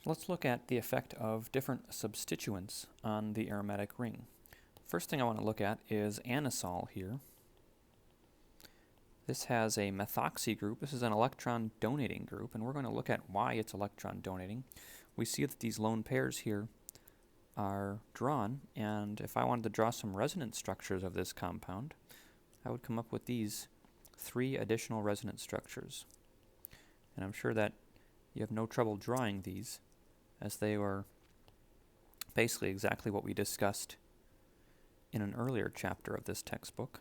Let's look at the effect of different substituents on the aromatic ring. First thing I want to look at is anisole here. This has a methoxy group. This is an electron donating group, and we're going to look at why it's electron donating. We see that these lone pairs here are drawn, and if I wanted to draw some resonance structures of this compound, I would come up with these 3 additional resonance structures. And I'm sure that you have no trouble drawing these, as they were basically exactly what we discussed in an earlier chapter of this textbook.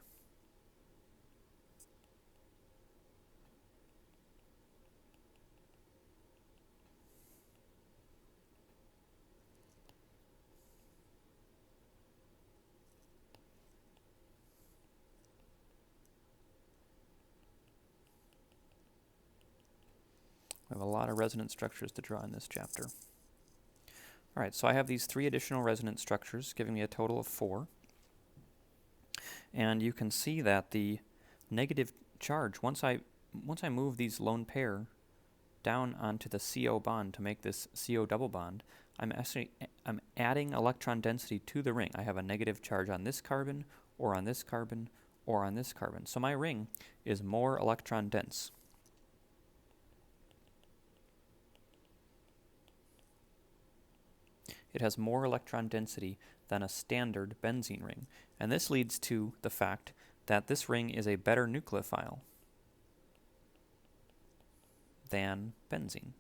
We have a lot of resonance structures to draw in this chapter. Alright, so I have these 3 additional resonance structures, giving me a total of 4. And you can see that the negative charge, once I move these lone pair down onto the CO bond to make this CO double bond, I'm adding electron density to the ring. I have a negative charge on this carbon, or on this carbon, or on this carbon. So my ring is more electron dense. It has more electron density than a standard benzene ring. And this leads to the fact that this ring is a better nucleophile than benzene.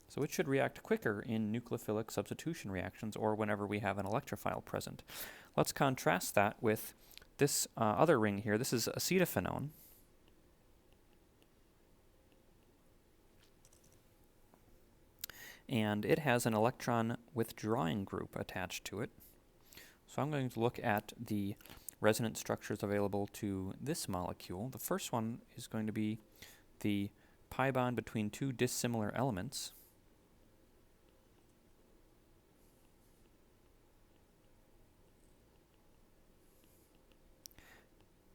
So it should react quicker in nucleophilic substitution reactions or whenever we have an electrophile present. Let's contrast that with this other ring here. This is acetophenone. And it has an electron withdrawing group attached to it. So I'm going to look at the resonance structures available to this molecule. The first one is going to be the pi bond between 2 dissimilar elements.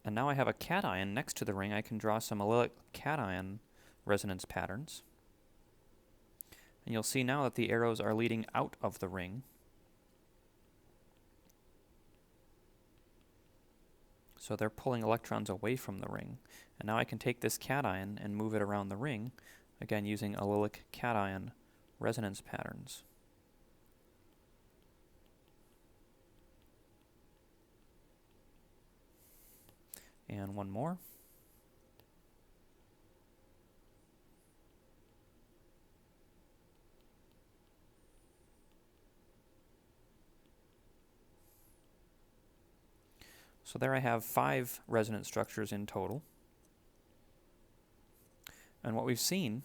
And now I have a cation next to the ring. I can draw some allylic cation resonance patterns. And you'll see now that the arrows are leading out of the ring. So they're pulling electrons away from the ring. And now I can take this cation and move it around the ring, again using allylic cation resonance patterns. And one more. So there I have 5 resonance structures in total. And what we've seen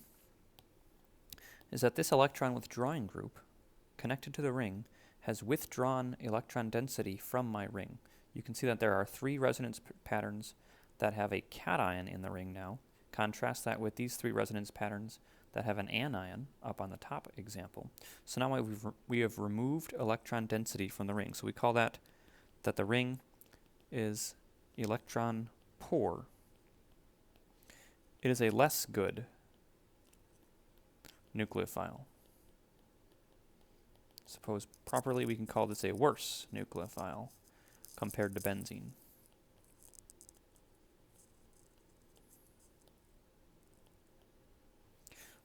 is that this electron withdrawing group connected to the ring has withdrawn electron density from my ring. You can see that there are 3 resonance patterns that have a cation in the ring now. Contrast that with these 3 resonance patterns that have an anion up on the top example. So now we have removed electron density from the ring. So we call that the ring is electron poor. It is a less good nucleophile. Suppose properly we can call this a worse nucleophile compared to benzene.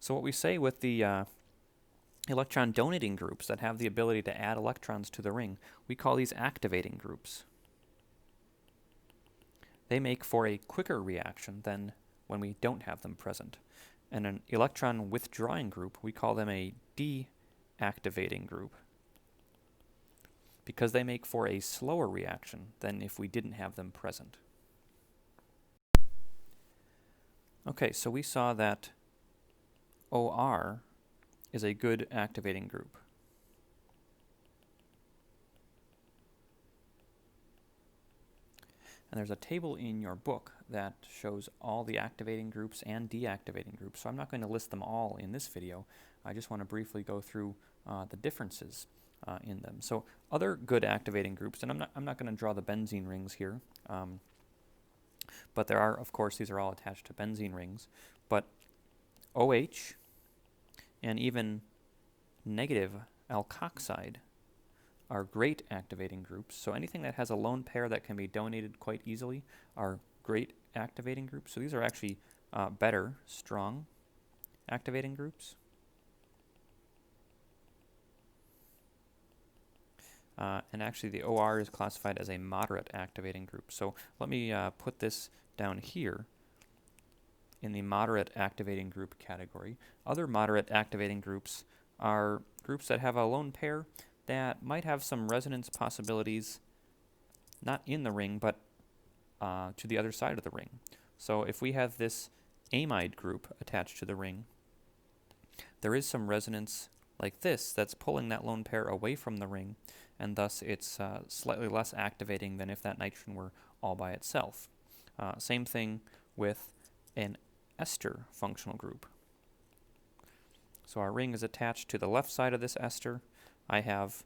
So what we say with the electron donating groups that have the ability to add electrons to the ring, we call these activating groups. They make for a quicker reaction than when we don't have them present. And an electron withdrawing group, we call them a deactivating group, because they make for a slower reaction than if we didn't have them present. Okay, so we saw that OR is a good activating group. And there's a table in your book that shows all the activating groups and deactivating groups. So I'm not going to list them all in this video. I just want to briefly go through the differences in them. So other good activating groups, and I'm not going to draw the benzene rings here, but there are, of course, these are all attached to benzene rings. But OH and even negative alkoxide are great activating groups. So anything that has a lone pair that can be donated quite easily are great activating groups. So these are actually better, strong activating groups. And actually the OR is classified as a moderate activating group. So let me put this down here in the moderate activating group category. Other moderate activating groups are groups that have a lone pair that might have some resonance possibilities, not in the ring, but to the other side of the ring. So if we have this amide group attached to the ring, there is some resonance like this that's pulling that lone pair away from the ring, and thus it's slightly less activating than if that nitrogen were all by itself. Same thing with an ester functional group. So our ring is attached to the left side of this ester. I have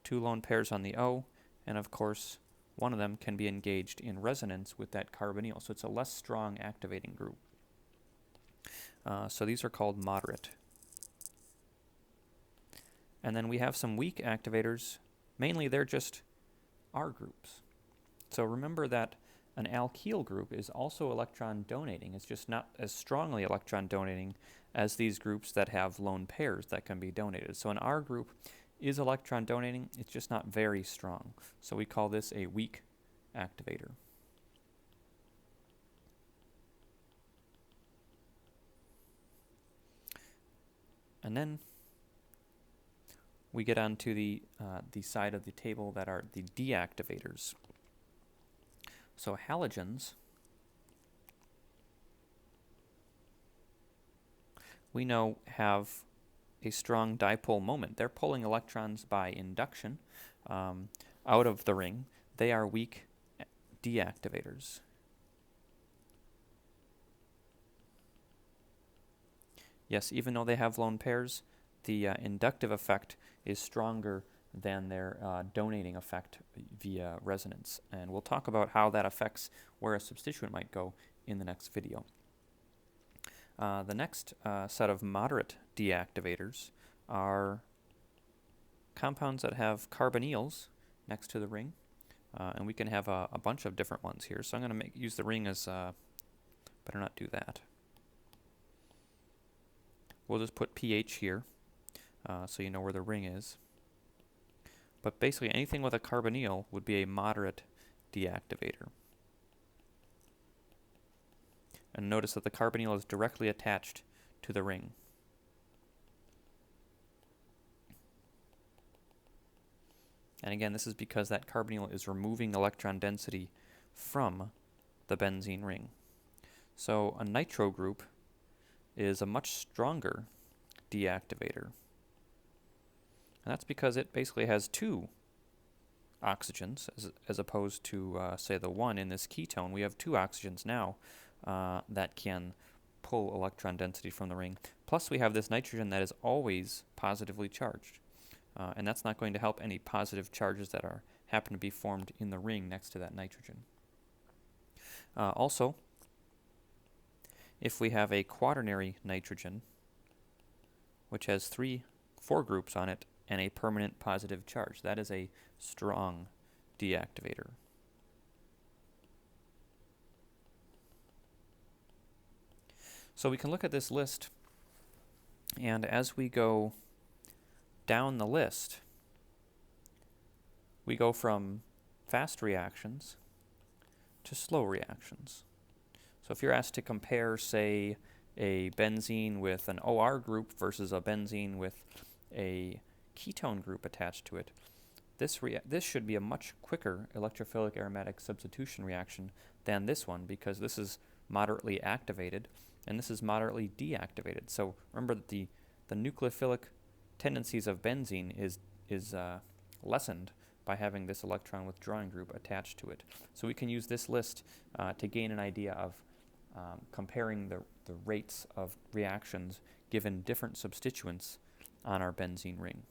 two lone pairs on the O, and of course one of them can be engaged in resonance with that carbonyl, so it's a less strong activating group. So these are called moderate. And then we have some weak activators. Mainly they're just R groups. So remember that an alkyl group is also electron donating. It's just not as strongly electron donating as these groups that have lone pairs that can be donated. So an R group is electron donating, it's just not very strong. So we call this a weak activator. And then we get onto the side of the table that are the deactivators. So halogens, we know have a strong dipole moment. They're pulling electrons by induction out of the ring. They are weak deactivators. Yes, even though they have lone pairs, the inductive effect is stronger than their donating effect via resonance. And we'll talk about how that affects where a substituent might go in the next video. The next set of moderate deactivators are compounds that have carbonyls next to the ring. And we can have a bunch of different ones here. So I'm going to use the ring as, better not do that. We'll just put pH here so you know where the ring is. But basically anything with a carbonyl would be a moderate deactivator. And notice that the carbonyl is directly attached to the ring. And again, this is because that carbonyl is removing electron density from the benzene ring. So a nitro group is a much stronger deactivator. And that's because it basically has two oxygens as opposed to, say, the one in this ketone. We have two oxygens now that can pull electron density from the ring. Plus we have this nitrogen that is always positively charged. And that's not going to help any positive charges that happen to be formed in the ring next to that nitrogen. Also, if we have a quaternary nitrogen, which has four groups on it, and a permanent positive charge, that is a strong deactivator. So we can look at this list, and as we go down the list, we go from fast reactions to slow reactions. So if you're asked to compare, say, a benzene with an OR group versus a benzene with a ketone group attached to it, this should be a much quicker electrophilic aromatic substitution reaction than this one, because this is moderately activated and this is moderately deactivated. So remember that the nucleophilic tendencies of benzene is lessened by having this electron withdrawing group attached to it. So we can use this list to gain an idea of comparing the rates of reactions given different substituents on our benzene ring.